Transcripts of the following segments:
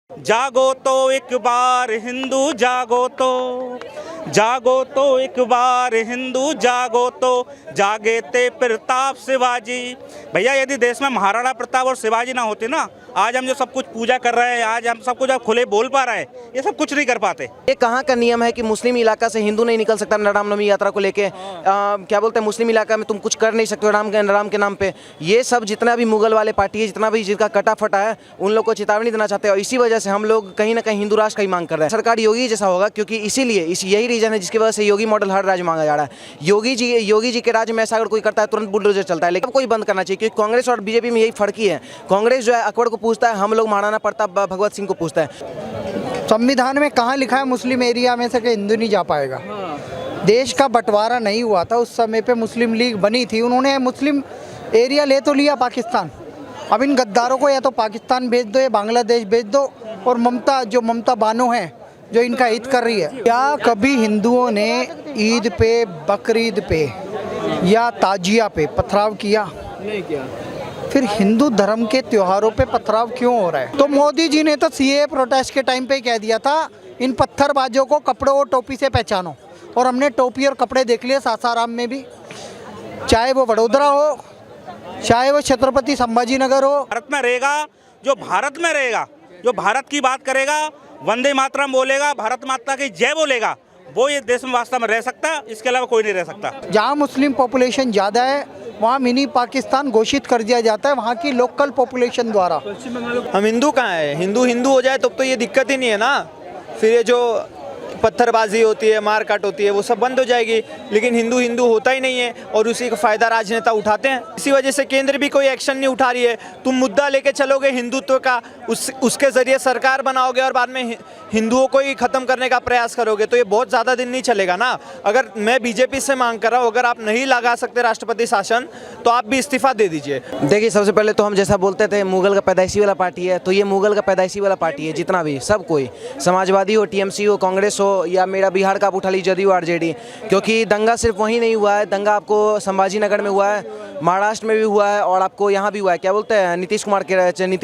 जागो तो एक बार हिंदू जागो तो, जागो तो एक बार हिंदू जागो तो, जागे ते प्रताप शिवाजी। भैया यदि देश में महाराणा प्रताप और शिवाजी ना होते ना, आज हम जो सब कुछ पूजा कर रहे हैं, आज हम सब कुछ अब खुले बोल पा रहे हैं, ये सब कुछ नहीं कर पाते। ये कहाँ का नियम है कि मुस्लिम इलाका से हिंदू नहीं निकल सकता रामनवमी यात्रा को लेके? क्या बोलते हैं, मुस्लिम इलाका में तुम कुछ कर नहीं सकते हो राम के नाम पे। ये सब जितना भी मुगल वाले पार्टी है, जितना भी जिनका कटा फटा है, उन लोग को चेतावनी देना चाहते हैं। और इसी वजह से हम लोग कहीं ना कहीं हिंदू राष्ट्र की मांग कर रहे हैं। सरकार योगी जैसा होगा, क्योंकि इसीलिए यही रीजन है जिसकी वजह से योगी मॉडल हर राज्य मांगा जा रहा है। योगी जी के राज्य में ऐसा अगर कोई करता है तुरंत बुलडोजर चलता है, लेकिन कोई बंद करना चाहिए, क्योंकि कांग्रेस और बीजेपी में यही फर्क ही है। कांग्रेस जो है अकबर को पूछता है, हम लोग महाराणा प्रताप भगवत सिंह को पूछता है। संविधान में कहाँ लिखा है मुस्लिम एरिया में से कि हिंदू नहीं जा पाएगा? देश का बंटवारा नहीं हुआ था उस समय पे, मुस्लिम लीग बनी थी, उन्होंने मुस्लिम एरिया ले तो लिया पाकिस्तान। अब इन गद्दारों को या तो पाकिस्तान भेज दो या बांग्लादेश भेज दो। और ममता बानो है जो इनका हित कर रही है। क्या कभी हिंदुओं ने ईद पे, बकरीद पे या ताजिया पे पथराव किया? नहीं किया। फिर हिंदू धर्म के त्योहारों पे पथराव क्यों हो रहा है? तो मोदी जी ने तो सीए प्रोटेस्ट के टाइम पे कह दिया था, इन पत्थरबाजों को कपड़ों और टोपी से पहचानो। और हमने टोपी और कपड़े देख लिए सासाराम में भी, चाहे वो वडोदरा हो, चाहे वो छत्रपति संभाजी नगर हो। भारत में रहेगा जो भारत में रहेगा, जो भारत की बात करेगा, वंदे मातरम बोलेगा, भारत माता की जय बोलेगा, वो ये देश में वास्तव में रह सकता है। इसके अलावा कोई नहीं रह सकता। जहाँ मुस्लिम पॉपुलेशन ज़्यादा है वहाँ मिनी पाकिस्तान घोषित कर दिया जाता है वहाँ की लोकल पॉपुलेशन द्वारा। हम हिंदू कहाँ है? हिंदू हो जाए तो ये दिक्कत ही नहीं है ना। फिर ये जो पत्थरबाजी होती है, मारकाट होती है, वो सब बंद हो जाएगी। लेकिन हिंदू होता ही नहीं है और उसी का फायदा राजनेता उठाते हैं। इसी वजह से केंद्र भी कोई एक्शन नहीं उठा रही है। तुम मुद्दा लेके चलोगे हिंदुत्व का, उसके जरिए सरकार बनाओगे और बाद में हिंदुओं को ही खत्म करने का प्रयास करोगे, तो ये बहुत ज़्यादा दिन नहीं चलेगा ना। अगर मैं बीजेपी से मांग कर रहा हूँ, अगर आप नहीं लगा सकते राष्ट्रपति शासन, तो आप भी इस्तीफा दे दीजिए। देखिए, सबसे पहले तो हम जैसा बोलते थे मुगल का पैदाइशी वाला पार्टी है, तो ये मुगल का पैदाइशी वाला पार्टी है। जितना भी सब कोई, समाजवादी हो, टीएमसी हो, कांग्रेस हो, या मेरा बिहार का आप उठा लीजिए जदयू आरजेडी। क्योंकि दंगा सिर्फ वहीं नहीं हुआ है, दंगा आपको संभाजी नगर में हुआ है, महाराष्ट्र में भी हुआ है, और आपको यहाँ भी हुआ है। क्या बोलते हैं, नीतीश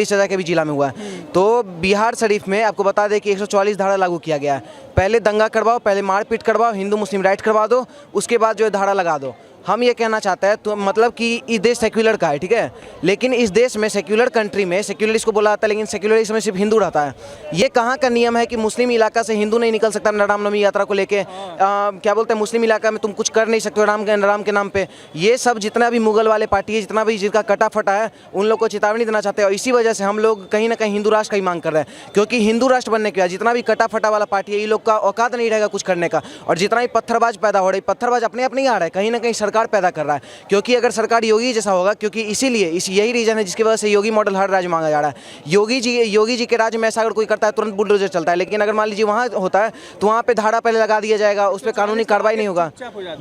चाचा के भी जिला में हुआ है। तो बिहार शरीफ में आपको बता दें कि 144 धारा लागू किया गया है। पहले दंगा करवाओ, पहले मारपीट करवाओ, हिंदू मुस्लिम राइट करवा दो, उसके बाद जो है धारा लगा दो। हम ये कहना चाहते हैं तो मतलब कि इस देश सेक्युलर का है, ठीक है, लेकिन इस देश में सेक्युलर कंट्री में सेक्युलर इसको बोला जाता है, लेकिन सेक्युलर इसमें सिर्फ हिंदू रहता है। ये कहाँ का नियम है कि मुस्लिम इलाका से हिंदू नहीं निकल सकता रामनवमी यात्रा को लेके? क्या बोलते हैं, मुस्लिम इलाका में तुम कुछ कर नहीं सकते हो राम के नाम पे। ये सब जितना भी मुगल वाले पार्टी है, जितना भी जिनका कटा फटा है, उन लोग को चेतावनी देना चाहते हैं। और इसी वजह से हम लोग कहीं ना कहीं हिंदू राष्ट्र की मांग कर रहे हैं, क्योंकि हिंदू राष्ट्र बनने के बाद जितना भी कटा फटा वाला पार्टी है, ये लोग का औकात नहीं रहेगा कुछ करने का। और जितना भी पत्थरबाज पैदा हो रही, पत्थरबाज अपने आप नहीं आ रहा है, कहीं ना कहीं सरकार पैदा कर रहा है। क्योंकि अगर सरकार योगी जैसा होगा, क्योंकि इसीलिए यही रीजन है जिसकी वजह से योगी मॉडल हर राज्य मांगा जा रहा है। योगी जी के राज्य में ऐसा अगर कोई करता है तुरंत बुलडोजर चलता है। लेकिन अगर मान लीजिए वहाँ होता है तो वहाँ पे धारा पहले लगा दिया जाएगा, उस पर कानूनी कार्रवाई नहीं होगा,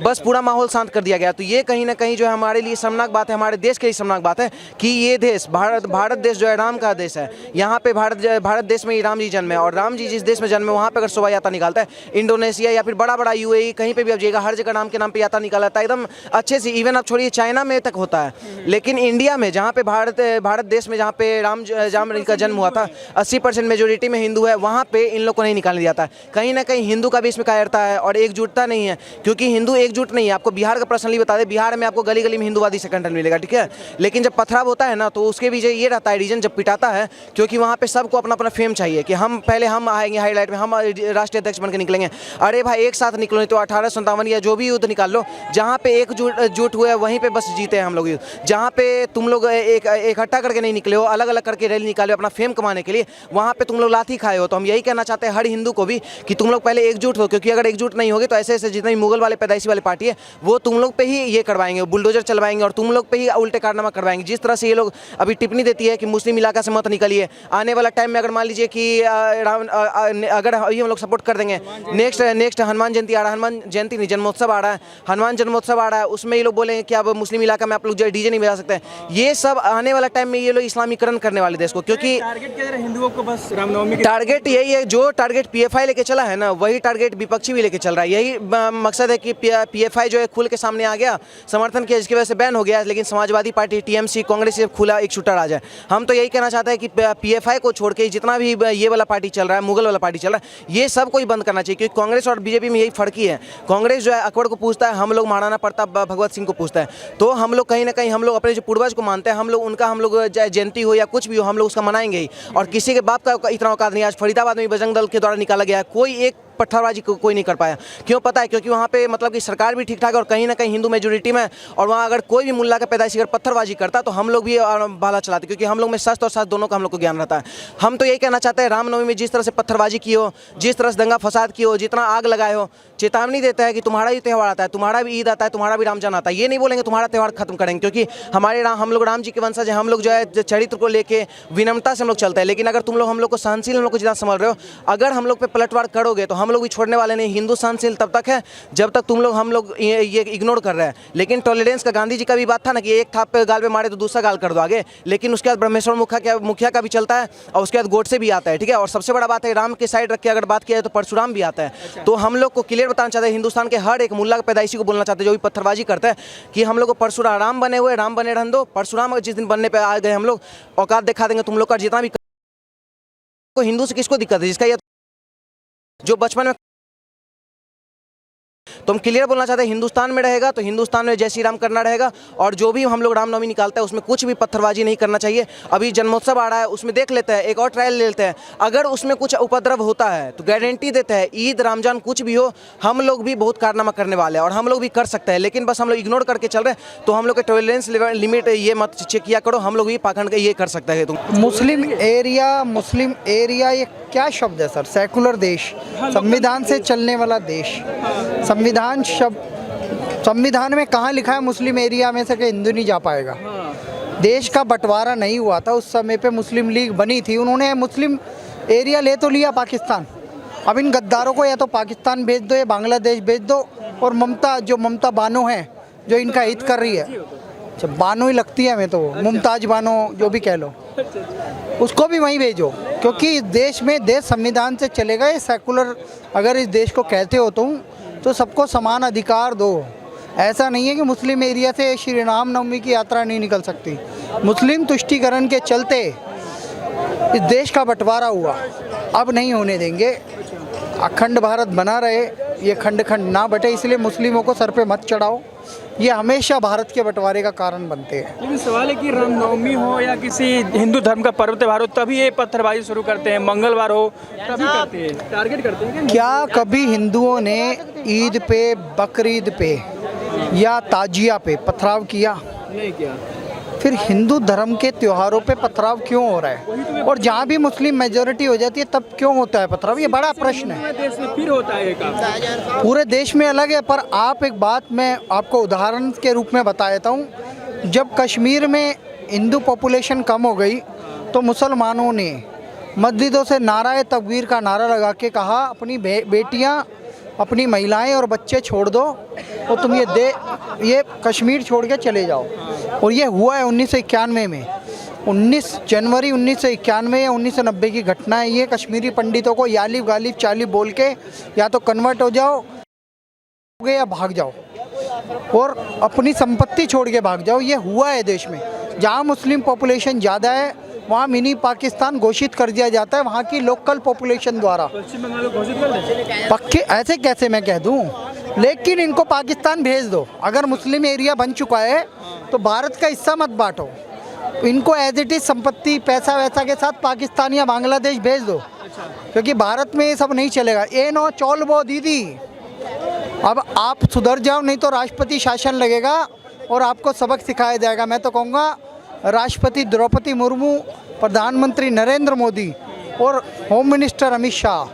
बस पूरा माहौल शांत कर दिया गया। तो ये कहीं ना कहीं जो है हमारे लिए शर्मनाक बात है, हमारे देश के लिए शर्मनाक बात है कि ये देश भारत देश जो है राम का देश है। यहाँ पे भारत देश में ही राम जी जन्मे, और राम जी जिस देश में जन्मे वहाँ पे अगर शोभा यात्रा निकालता है, इंडोनेशिया या फिर बड़ा यूएई कहीं पे भी आप जाइएगा, हर जगह राम के नाम पे यात्रा निकाला जाता है एकदम अच्छे से। इवन आप छोड़िए चाइना में तक होता है, लेकिन इंडिया में जहाँ पे भारत देश में जहाँ पे राम का जन्म हुआ था, 80% मेजोरिटी में हिंदू है, वहाँ पे इन लोग को नहीं निकालने दिया था। कहीं ना कहीं हिंदू का भी इसमें कायरता है और एकजुटता नहीं है, क्योंकि हिंदू एकजुट नहीं है। आपको बिहार का पर्सनली बता दें, बिहार में आपको गली गली में हिंदूवादी संगठन मिलेगा, ठीक है, लेकिन जब पथराव होता है ना, तो उसके पीछे ये रहता है रीजन, जब पिटाता है, क्योंकि वहाँ पे सबको अपना अपना फेम चाहिए कि हम आएंगे हाईलाइट में, हम राष्ट्रीय अध्यक्ष बनकर निकलेंगे। अरे भाई, एक साथ निकलो, नहीं तो 1857 या जो भी युद्ध निकाल लो, जहाँ पे एकजुट हुए वहीं पे बस जीते हैं हम लोग। जहाँ पे तुम लोग इकट्ठा करके नहीं निकले हो, अलग अलग करके रैली निकाले अपना फेम कमाने के लिए, वहाँ पे तुम लोग लाठी खाए हो। तो हम यही कहना चाहते हैं हर हिंदू को भी कि तुम लोग पहले एकजुट हो, क्योंकि अगर एकजुट नहीं होगे तो ऐसे जितने भी मुगल वाले पैदाइशी वाले पार्टी है, वो तुम लोग पे ही ये करवाएंगे, बुलडोजर चलवाएंगे और तुम लोग पे ही उल्टे कारनामा करवाएंगे। जिस तरह से ये लोग अभी टिप्पणी देती है कि मुस्लिम इलाका से मत निकलिए, आने वाला टाइम में अगर मान लीजिए कि अगर ये हम लोग सपोर्ट कर देंगे, नेक्स्ट हनुमान जयंती आ रहा है, हनुमान जयंती नहीं, जन्मोत्सव आ रहा है, हनुमान जन्मोत्सव आ रहा है उसमें ये लोग बोलेंगे कि अब मुस्लिम इलाका में आप लोग जो डीजे नहीं बजा सकते। ये सब आने वाला टाइम में ये लोग इस्लामीकरण करने वाले देश को, क्योंकि टारगेट क्या है हिंदुओं को बस रामनवमी के टारगेट यही है, जो टारगेट पीएफआई लेके चला है ना वही टारगेट विपक्षी भी लेके चल रहा है। यही मकसद है कि पीएफआई जो है खुल के सामने आ गया, समर्थन किया, जिसकी वजह से बैन हो गया, लेकिन समाजवादी पार्टी, टीएमसी, कांग्रेस से खुला एक शूटर आ जाए। हम तो यही कहना चाहते हैं कि पीएफआई को छोड़ के जितना भी ये वाला पार्टी चल रहा है, मुगल वाला पार्टी चल रहा है, ये सब कोई बंद करना चाहिए। क्योंकि कांग्रेस और बीजेपी में यही फर्क ही है। कांग्रेस जो है अकबर को पूछता है, हम लोग महाराणा प्रताप भगवत सिंह को पूछता है। तो हम लोग कहीं ना कहीं हम लोग अपने जो पूर्वज को मानते हैं, हम लोग उनका, हम लोग जयंती हो या कुछ भी हो, हम लोग उसका मनाएंगे ही। और किसी के बाप का इतना औकात नहीं। आज फरीदाबाद में बजरंग दल के द्वारा निकाला गया, कोई एक पत्थरबाजी कोई नहीं कर पाया। क्यों पता है? क्योंकि वहाँ पे मतलब कि सरकार भी ठीक ठाक है और कहीं ना कहीं हिंदू मेजोरिटी में, और वहाँ अगर कोई भी मुल्ला का पैदाइशी अगर पत्थरबाजी करता तो हम लोग भी भाला चलाते, क्योंकि हम लोग में शस्त्र और शास्त्र दोनों का हम लोग को ज्ञान रहता है। हम तो यही कहना चाहते हैं, रामनवमी में जिस तरह से पत्थरबाजी की हो, जिस तरह से दंगा फसाद की हो, जितना आग लगाए हो, चेतावनी देता है कि तुम्हारा भी त्यौहार आता है, तुम्हारा भी ईद आता है, तुम्हारा भी रमजान आता है। ये नहीं बोलेंगे तुम्हारा त्यौहार खत्म करेंगे, क्योंकि हम लोग राम जी के वंशज हैं। हम लोग जो है चरित्र को लेके विनम्रता से हम लोग चलते हैं। लेकिन अगर तुम लोग हम लोग को सहनशील, हम लोग को जितना समझ रहे हो, अगर हम लोग पे पलटवार करोगे तो हम लोग भी छोड़ने वाले नहीं। हिंदू सहनशील तब तक है जब तक तुम लोग हम लोग ये इग्नोर कर रहे हैं। लेकिन टॉलरेंस का गांधी जी का भी बात था ना कि एक थाप पे गाल पे मारे तो दूसरा गाल कर दो आगे। लेकिन उसके बाद ब्रह्मेश्वर मुखिया का भी चलता है, और उसके बाद गोडसे भी आता है, ठीक है। और सबसे बड़ा बात है, राम के साइड रख के अगर बात किया जाए तो परशुराम भी आता है। तो हम लोग को क्लियर बताना चाहते हैं, हिंदुस्तान के हर एक मुल्ला पैदाइशी को बोलना चाहते हैं जो भी पत्थरबाजी करते हैं, कि हम लोग को परशुराम राम बने हुए, राम बने रहने दो। परशुराम जिस दिन बनने पे आ गए हम लोग औकात दिखा देंगे तुम लोग का। जितना भी हिंदू से किसको दिक्कत है, जिसका ये जो बचपन में तो हम क्लियर बोलना चाहते हैं, हिंदुस्तान में रहेगा तो हिंदुस्तान में जय श्री राम करना रहेगा। और जो भी हम लोग रामनवमी निकालते हैं उसमें कुछ भी पत्थरबाजी नहीं करना चाहिए। अभी जन्मोत्सव आ रहा है, उसमें देख लेते हैं, एक और ट्रायल ले लेते हैं। अगर उसमें कुछ उपद्रव होता है तो गारंटी देते हैं, ईद रमजान कुछ भी हो, हम लोग भी बहुत कारनामा करने वाले हैं और हम लोग भी कर सकते हैं। लेकिन बस हम लोग इग्नोर करके चल रहे हैं। तो हम लोग के टॉलरेंस लिमिट ये मत चेक किया करो, हम लोग भी पाखंड ये कर सकते हैं। तुम मुस्लिम एरिया ये क्या शब्द है सर? सेकुलर देश, संविधान से चलने वाला देश। संविधान में कहाँ लिखा है मुस्लिम एरिया में से कि हिंदू नहीं जा पाएगा? देश का बंटवारा नहीं हुआ था उस समय पे, मुस्लिम लीग बनी थी, उन्होंने मुस्लिम एरिया ले तो लिया पाकिस्तान। अब इन गद्दारों को या तो पाकिस्तान भेज दो या बांग्लादेश भेज दो। और ममता बानो है जो इनका हित कर रही है, बानो ही लगती है हमें तो, मुमताज बानो जो भी कह लो, उसको भी वहीं भेजो। क्योंकि इस देश में, देश संविधान से चलेगा। ये सेकुलर अगर इस देश को कहते हो तुम, तो सबको समान अधिकार दो। ऐसा नहीं है कि मुस्लिम एरिया से श्री राम नवमी की यात्रा नहीं निकल सकती। मुस्लिम तुष्टीकरण के चलते इस देश का बंटवारा हुआ, अब नहीं होने देंगे। अखंड भारत बना रहे, ये खंड खंड ना बटे, इसलिए मुस्लिमों को सर पे मत चढ़ाओ। ये हमेशा भारत के बंटवारे का कारण बनते हैं। लेकिन सवाल है कि रामनवमी हो या किसी हिंदू धर्म का पर्व त्यौहार हो तभी ये पत्थरबाजी शुरू करते हैं, मंगलवार हो तभी करते हैं, टारगेट करते हैं। क्या कभी हिंदुओं ने ईद पे, बकरीद पे या ताजिया पे पथराव किया? नहीं किया। फिर हिंदू धर्म के त्योहारों पे पथराव क्यों हो रहा है? और जहाँ भी मुस्लिम मेजोरिटी हो जाती है तब क्यों होता है पथराव? ये बड़ा प्रश्न है। देश में फिर होता है काम। पूरे देश में अलग है। पर आप एक बात मैं आपको उदाहरण के रूप में बता देता हूँ। जब कश्मीर में हिंदू पॉपुलेशन कम हो गई तो मुसलमानों ने मस्जिदों से नाराए तकबीर का नारा लगा के कहा, अपनी बेटियाँ, अपनी महिलाएं और बच्चे छोड़ दो और तुम ये कश्मीर छोड़ के चले जाओ। और ये हुआ है 1991 में, 19 जनवरी 1991 या 1990 की घटना है ये। कश्मीरी पंडितों को यालिब गालिब चालिब बोल के या तो कन्वर्ट हो जाओ या भाग जाओ और अपनी संपत्ति छोड़ के भाग जाओ। ये हुआ है देश में। जहाँ मुस्लिम पॉपुलेशन ज़्यादा है वहाँ मिनी पाकिस्तान घोषित कर दिया जाता है वहाँ की लोकल पॉपुलेशन द्वारा। पश्चिम बंगाल को घोषित कर दें पक्के ऐसे कैसे मैं कह दूँ? लेकिन इनको पाकिस्तान भेज दो। अगर मुस्लिम एरिया बन चुका है तो भारत का हिस्सा मत बांटो, इनको एज इट इज़ संपत्ति पैसा वैसा के साथ पाकिस्तान या बांग्लादेश भेज दो। क्योंकि भारत में ये सब नहीं चलेगा। ए नो चौल बो दीदी, अब आप सुधर जाओ नहीं तो राष्ट्रपति शासन लगेगा और आपको सबक सिखाया जाएगा। मैं तो कहूँगा राष्ट्रपति द्रौपदी मुर्मू, प्रधानमंत्री नरेंद्र मोदी और होम मिनिस्टर अमित शाह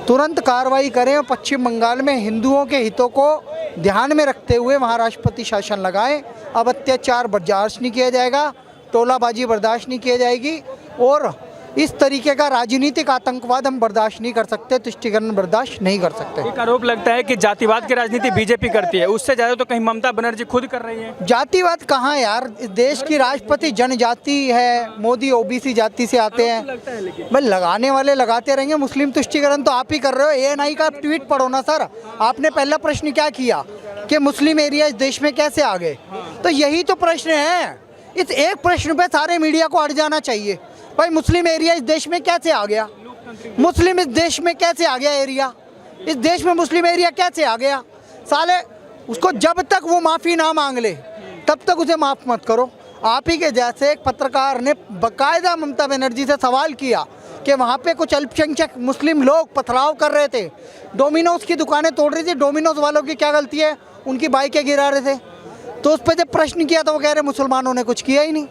तुरंत कार्रवाई करें और पश्चिम बंगाल में हिंदुओं के हितों को ध्यान में रखते हुए वहाँ राष्ट्रपति शासन लगाएं। अब अत्याचार बर्दाश्त नहीं किया जाएगा, टोलाबाजी बर्दाश्त नहीं की जाएगी और इस तरीके का राजनीतिक आतंकवाद हम बर्दाश्त नहीं कर सकते, तुष्टिकरण बर्दाश्त नहीं कर सकते। एक आरोप लगता है कि जातिवाद की राजनीति बीजेपी करती है, उससे ज़्यादा तो कहीं ममता बनर्जी खुद कर रही है। जातिवाद कहाँ यार, इस देश की राष्ट्रपति जनजाति है, मोदी ओबीसी जाति से आते हैं। लगता है लेकिन भाई लगाने वाले लगाते रहेंगे, मुस्लिम तुष्टिकरण तो आप ही कर रहे हो। एएनआई का ट्वीट पढ़ो ना सर, आपने पहला प्रश्न क्या किया कि मुस्लिम एरिया इस देश में कैसे आ गए, तो यही तो प्रश्न है। इस एक प्रश्न पे सारे मीडिया को अड़ जाना चाहिए। भाई मुस्लिम एरिया इस देश में कैसे आ गया, मुस्लिम इस देश में कैसे आ गया एरिया, इस देश में मुस्लिम एरिया कैसे आ गया। साले उसको जब तक वो माफ़ी ना मांग ले तब तक उसे माफ़ मत करो। आप ही के जैसे एक पत्रकार ने बाकायदा ममता बनर्जी से सवाल किया कि वहाँ पे कुछ अल्पसंख्यक मुस्लिम लोग पथराव कर रहे थे, डोमिनोज की दुकानें तोड़ रही थी, डोमिनोज वालों की क्या गलती है, उनकी बाइकें गिरा रहे थे। तो उस पर जब प्रश्न किया तो वो कह रहे मुसलमानों ने कुछ किया ही नहीं,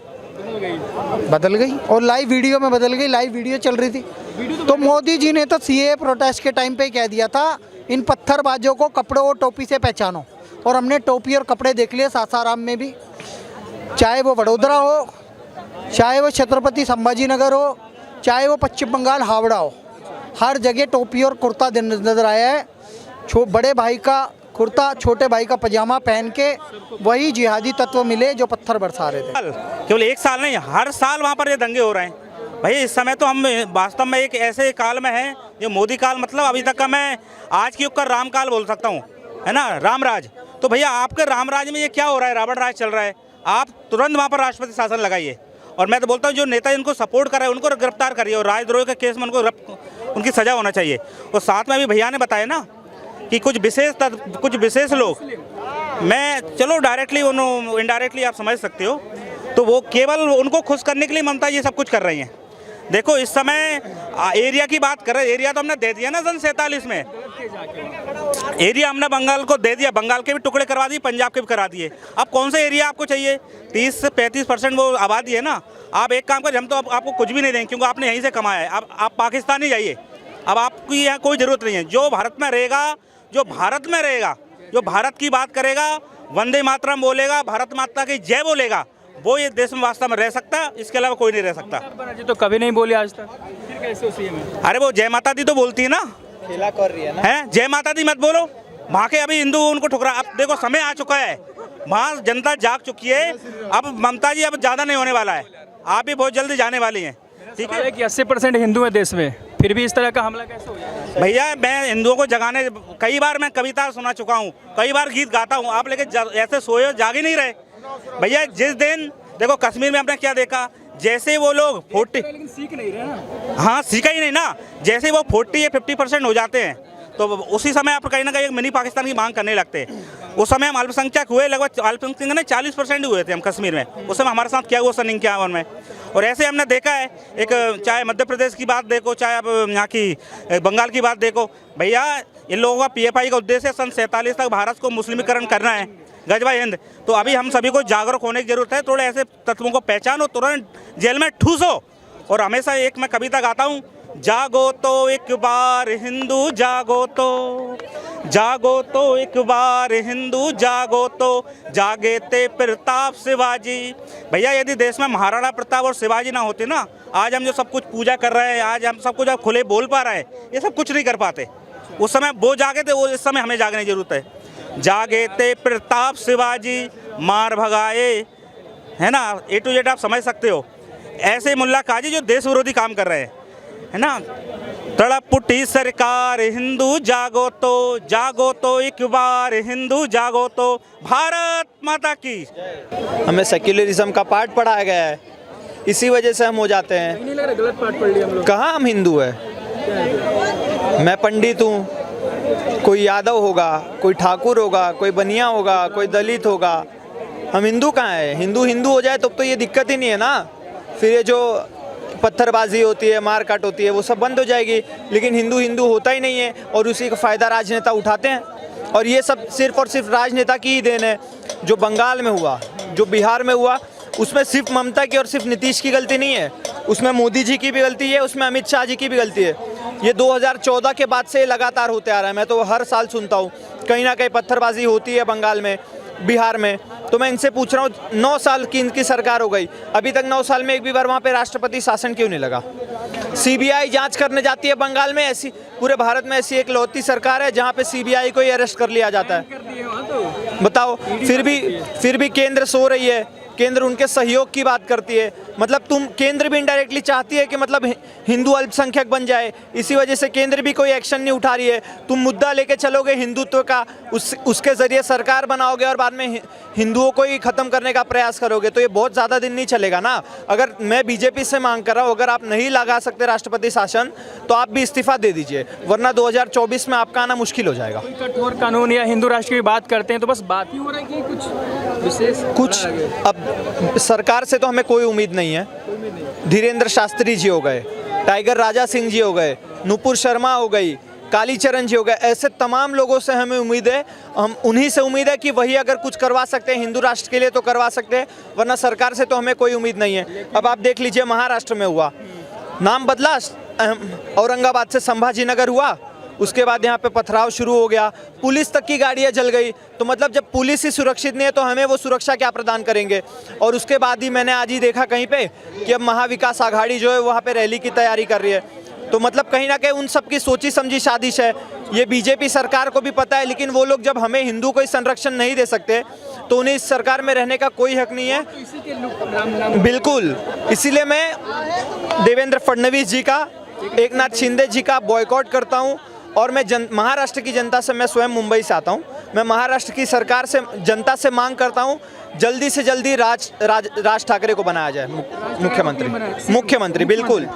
बदल गई। और लाइव वीडियो में बदल गई, लाइव वीडियो चल रही थी। तो मोदी जी ने तो सीए प्रोटेस्ट के टाइम पे ही कह दिया था इन पत्थरबाजों को कपड़ों और टोपी से पहचानो, और हमने टोपी और कपड़े देख लिए सासाराम में भी, चाहे वो वडोदरा हो, चाहे वो छत्रपति संभाजी नगर हो, चाहे वो पश्चिम बंगाल हावड़ा हो, हर जगह टोपी और कुर्ता नजर आया है। बड़े भाई का कुर्ता, छोटे भाई का पजामा पहन के वही जिहादी तत्व मिले जो पत्थर बरसा रहे थे। केवल एक साल नहीं, हर साल वहाँ पर ये दंगे हो रहे हैं। भाई इस समय तो हम वास्तव में एक ऐसे काल में हैं, जो मोदी काल मतलब अभी तक का मैं आज के युग का राम काल बोल सकता हूँ, है ना, रामराज। तो भैया आपके रामराज में ये क्या हो रहा है, रावण राज चल रहा है। आप तुरंत वहाँ पर राष्ट्रपति शासन लगाइए, और मैं तो बोलता हूँ जो नेता इनको सपोर्ट कर रहे हैं उनको गिरफ्तार करिए, और राजद्रोह के केस में उनकी सज़ा होना चाहिए। और साथ में अभी भैया ने बताया ना कि कुछ विशेष लोग, मैं चलो डायरेक्टली इनडायरेक्टली आप समझ सकते हो, तो वो केवल उनको खुश करने के लिए ममता ये सब कुछ कर रही हैं। देखो इस समय एरिया की बात कर रहे हैं, एरिया तो हमने दे दिया ना सन 47 में, एरिया हमने बंगाल को दे दिया, बंगाल के भी टुकड़े करवा दिए, पंजाब के भी करा दिए। अब कौन सा एरिया आपको चाहिए? 30 से 35% वो आबादी है ना। आप एक काम करें, हम तो आपको कुछ भी नहीं देंगे क्योंकि आपने यहीं से कमाया है। अब आप पाकिस्तान ही जाइए, अब आपकी यहाँ कोई ज़रूरत नहीं है। जो भारत में रहेगा, जो भारत की बात करेगा, वंदे मातरम बोलेगा, भारत माता की जय बोलेगा, वो ये देश में वास्तव में रह सकता है, इसके अलावा कोई नहीं रह सकता। बनर्जी तो कभी नहीं बोली आज तक, फिर कैसे उसी में? अरे वो जय माता दी तो बोलती है ना, खेला कर रही है ना, है जय माता दी मत बोलो। वहाँ के अभी हिंदू उनको ठुकरा, अब देखो समय आ चुका है, वहाँ जनता जाग चुकी है। अब ममता जी अब ज़्यादा नहीं होने वाला है, आप भी बहुत जल्दी जाने वाली हैं। ठीक है कि 80% हिंदू है देश में, फिर भी इस तरह का हमला कैसे हो जाएगा? भैया मैं हिंदुओं को जगाने, कई बार मैं कविता सुना चुका हूँ, कई बार गीत गाता हूँ, आप लेकिन ऐसे सोए जाग ही नहीं रहे। भैया जिस दिन देखो कश्मीर में हमने क्या देखा, जैसे वो लोग 40, लेकिन सीख नहीं रहे ना। हाँ सीखा ही नहीं ना, जैसे वो 40 या 50% हो जाते हैं तो उसी समय आप कहीं ना कहीं एक मिनी पाकिस्तान की मांग करने लगते हैं। उस समय हम अल्पसंख्यक हुए, लगभग अल्पसंख्यक ने 40% हुए थे हम कश्मीर में। उस समय हमारे साथ क्या हुआ सन 51 में। और ऐसे हमने देखा है, एक चाहे मध्य प्रदेश की बात देखो, चाहे अब यहाँ की बंगाल की बात देखो। भैया इन लोगों का PFI का उद्देश्य सन 47 तक भारत को मुस्लिमीकरण करना है, गजवा हिंद। तो अभी हम सभी को जागरूक होने की जरूरत है, थोड़े ऐसे तत्वों को पहचानो, तुरंत जेल में ठूसो। और हमेशा एक मैं कविता गाता हूँ, जागो तो एक बार हिंदू जागो तो, जागो तो एक बार हिंदू जागो तो, जागे ते प्रताप शिवाजी। भैया यदि देश में महाराणा प्रताप और शिवाजी ना होते ना, आज हम जो सब कुछ पूजा कर रहे हैं, आज हम सब कुछ अब खुले बोल पा रहे हैं, ये सब कुछ नहीं कर पाते। उस समय वो जागे थे, वो इस समय हमें जागने की जरूरत है। जागे ते प्रताप शिवाजी, मार भगाए, है ना, A to Z आप समझ सकते हो। ऐसे मुल्ला काजी जो देश विरोधी काम कर रहे हैं, है ना। तड़प उठी सरकार हिंदू जागो तो एक बार हिंदू जागो तो, भारत माता की। हमें सेक्युलरिज्म का पाठ पढ़ाया गया है, इसी वजह से हम हो जाते हैं। नहीं लग रहा गलत पाठ पढ़ लिया हम लोग? कहाँ हम हिंदू है? मैं पंडित हूँ, कोई यादव होगा, कोई ठाकुर होगा, कोई बनिया होगा, कोई दलित होगा, हम हिंदू कहाँ है? हिंदू हो जाए तब तो ये दिक्कत ही नहीं है ना। फिर ये जो पत्थरबाजी होती है, मारकाट होती है, वो सब बंद हो जाएगी। लेकिन हिंदू होता ही नहीं है, और उसी का फ़ायदा राजनेता उठाते हैं। और ये सब सिर्फ और सिर्फ राजनेता की ही देन है। जो बंगाल में हुआ, जो बिहार में हुआ, उसमें सिर्फ ममता की और सिर्फ नीतीश की गलती नहीं है, उसमें मोदी जी की भी गलती है, उसमें अमित शाह जी की भी गलती है। ये 2014 के बाद से लगातार होते आ रहा है। मैं तो हर साल सुनता हूँ कहीं ना कहीं पत्थरबाजी होती है बंगाल में, बिहार में, तो मैं इनसे पूछ रहा हूँ 9 साल की इनकी सरकार हो गई, अभी तक 9 साल में एक भी बार वहाँ पे राष्ट्रपति शासन क्यों नहीं लगा? सीबीआई जांच करने जाती है बंगाल में, ऐसी पूरे भारत में ऐसी एक लौती सरकार है जहाँ पे सीबीआई को ही अरेस्ट कर लिया जाता है। बताओ, फिर भी केंद्र सो रही है, केंद्र उनके सहयोग की बात करती है। मतलब तुम केंद्र भी इनडायरेक्टली चाहती है कि मतलब हिंदू अल्पसंख्यक बन जाए, इसी वजह से केंद्र भी कोई एक्शन नहीं उठा रही है। तुम मुद्दा लेके चलोगे हिंदुत्व का, उसके ज़रिए सरकार बनाओगे और बाद में हिंदुओं को ही ख़त्म करने का प्रयास करोगे, तो ये बहुत ज़्यादा दिन नहीं चलेगा ना। अगर मैं बीजेपी से मांग कर रहा हूँ, अगर आप नहीं लगा सकते राष्ट्रपति शासन तो आप भी इस्तीफा दे दीजिए, वरना 2024 में आपका आना मुश्किल हो जाएगा। कठोर कानून या हिंदू राष्ट्र की बात करते हैं तो बस बात ही हो रहा है कि कुछ विशेष कुछ अब सरकार से तो हमें कोई उम्मीद नहीं है। धीरेन्द्र शास्त्री जी हो गए, टाइगर राजा सिंह जी हो गए, नुपुर शर्मा हो गई, कालीचरण जी हो गए, ऐसे तमाम लोगों से हमें उम्मीद है, हम उन्हीं से उम्मीद है कि वही अगर कुछ करवा सकते हैं हिंदू राष्ट्र के लिए तो करवा सकते हैं, वरना सरकार से तो हमें कोई उम्मीद नहीं है। अब आप देख लीजिए महाराष्ट्र में हुआ, नाम बदला, औरंगाबाद से संभाजी नगर हुआ, उसके बाद यहाँ पे पथराव शुरू हो गया, पुलिस तक की गाड़ियाँ जल गई। तो मतलब जब पुलिस ही सुरक्षित नहीं है तो हमें वो सुरक्षा क्या प्रदान करेंगे? और उसके बाद ही मैंने आज ही देखा कहीं पे कि अब महाविकास आघाड़ी जो है वहाँ पे रैली की तैयारी कर रही है। तो मतलब कहीं ना कहीं उन सब की सोची समझी साजिश है। ये बीजेपी सरकार को भी पता है, लेकिन वो लोग जब हमें हिंदू को संरक्षण नहीं दे सकते तो उन्हें इस सरकार में रहने का कोई हक नहीं है। बिल्कुल, इसीलिए मैं देवेंद्र फडणवीस जी का, एक नाथ शिंदे जी का बॉयकॉट करता हूँ। और मैं महाराष्ट्र की जनता से, मैं स्वयं मुंबई से आता हूँ, मैं महाराष्ट्र की सरकार से, जनता से मांग करता हूँ जल्दी से जल्दी राज ठाकरे को बनाया जाए मुख्यमंत्री। बिल्कुल।